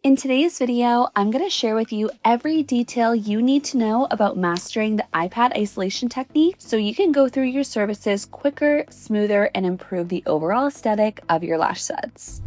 In today's video, I'm going to share with you every detail you need to know about mastering the iPad isolation technique so you can go through your services quicker, smoother, and improve the overall aesthetic of your lash sets.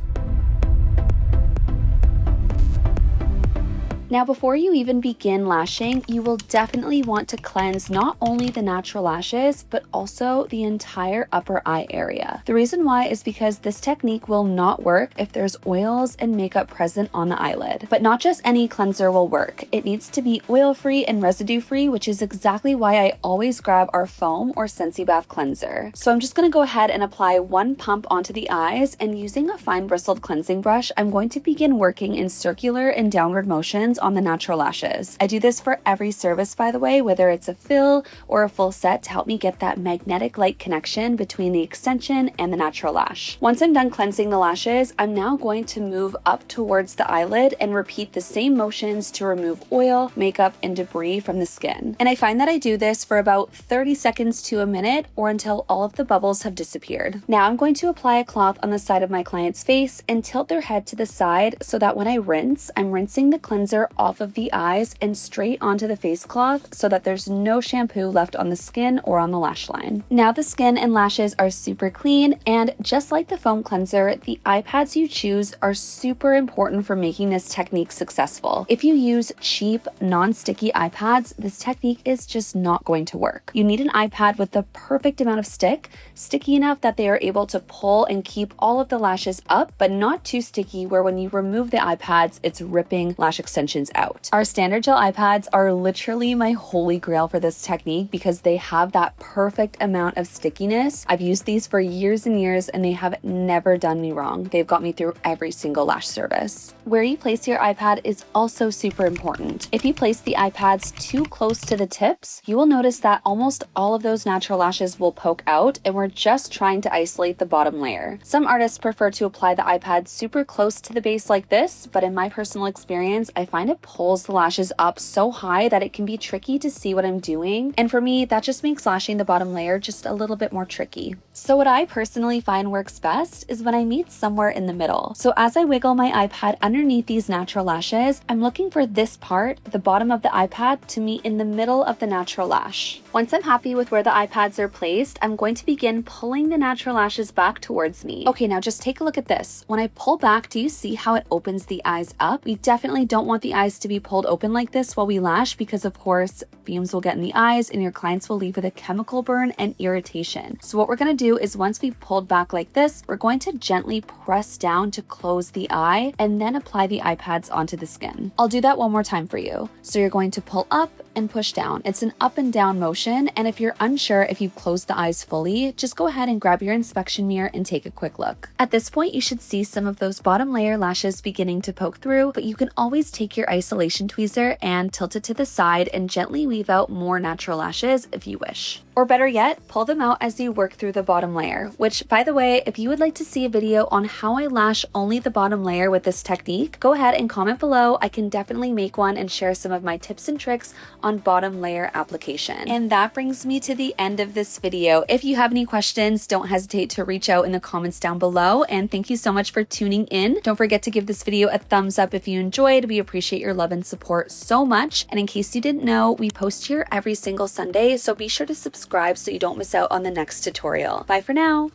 Now, before you even begin lashing, you will definitely want to cleanse not only the natural lashes, but also the entire upper eye area. The reason why is because this technique will not work if there's oils and makeup present on the eyelid. But not just any cleanser will work. It needs to be oil-free and residue-free, which is exactly why I always grab our foam or Sensi Bath cleanser. So I'm just going to go ahead and apply one pump onto the eyes, and using a fine bristled cleansing brush, I'm going to begin working in circular and downward motions on the natural lashes. I do this for every service, by the way, whether it's a fill or a full set, to help me get that magnetic light connection between the extension and the natural lash. Once I'm done cleansing the lashes, I'm now going to move up towards the eyelid and repeat the same motions to remove oil, makeup, and debris from the skin. And I find that I do this for about 30 seconds to a minute or until all of the bubbles have disappeared. Now I'm going to apply a cloth on the side of my client's face and tilt their head to the side so that when I rinse, I'm rinsing the cleanser off of the eyes and straight onto the face cloth so that there's no shampoo left on the skin or on the lash line. Now the skin and lashes are super clean, and just like the foam cleanser, the eye pads you choose are super important for making this technique successful. If you use cheap, non-sticky eye pads, this technique is just not going to work. You need an eye pad with the perfect amount of sticky enough that they are able to pull and keep all of the lashes up, but not too sticky where when you remove the eye pads, it's ripping lash extensions out. Our standard gel eye pads are literally my holy grail for this technique because they have that perfect amount of stickiness. I've used these for years and years and they have never done me wrong. They've got me through every single lash service. Where you place your eye pad is also super important. If you place the eye pads too close to the tips, you will notice that almost all of those natural lashes will poke out, and we're just trying to isolate the bottom layer. Some artists prefer to apply the eye pad super close to the base like this, but in my personal experience, I find it pulls the lashes up so high that it can be tricky to see what I'm doing. And for me, that just makes lashing the bottom layer just a little bit more tricky. So what I personally find works best is when I meet somewhere in the middle. So as I wiggle my iPad underneath these natural lashes, I'm looking for this part, the bottom of the iPad, to meet in the middle of the natural lash. Once I'm happy with where the iPads are placed, I'm going to begin pulling the natural lashes back towards me. Okay, now just take a look at this. When I pull back, do you see how it opens the eyes up? We definitely don't want the eyes to be pulled open like this while we lash because, of course, fumes will get in the eyes and your clients will leave with a chemical burn and irritation. So what we're going to do is once we've pulled back like this, we're going to gently press down to close the eye and then apply the eye pads onto the skin. I'll do that one more time for you. So you're going to pull up and push down. It's an up and down motion, and if you're unsure if you've closed the eyes fully, just go ahead and grab your inspection mirror and take a quick look. At this point, you should see some of those bottom layer lashes beginning to poke through, but you can always take your isolation tweezer and tilt it to the side and gently weave out more natural lashes if you wish. Or better yet, pull them out as you work through the bottom layer, which, by the way, if you would like to see a video on how I lash only the bottom layer with this technique, go ahead and comment below. I can definitely make one and share some of my tips and tricks on bottom layer application. And that brings me to the end of this video. If you have any questions, don't hesitate to reach out in the comments down below. And thank you so much for tuning in. Don't forget to give this video a thumbs up if you enjoyed. We appreciate your love and support so much. And in case you didn't know, we post here every single Sunday, so be sure to subscribe so you don't miss out on the next tutorial. Bye for now.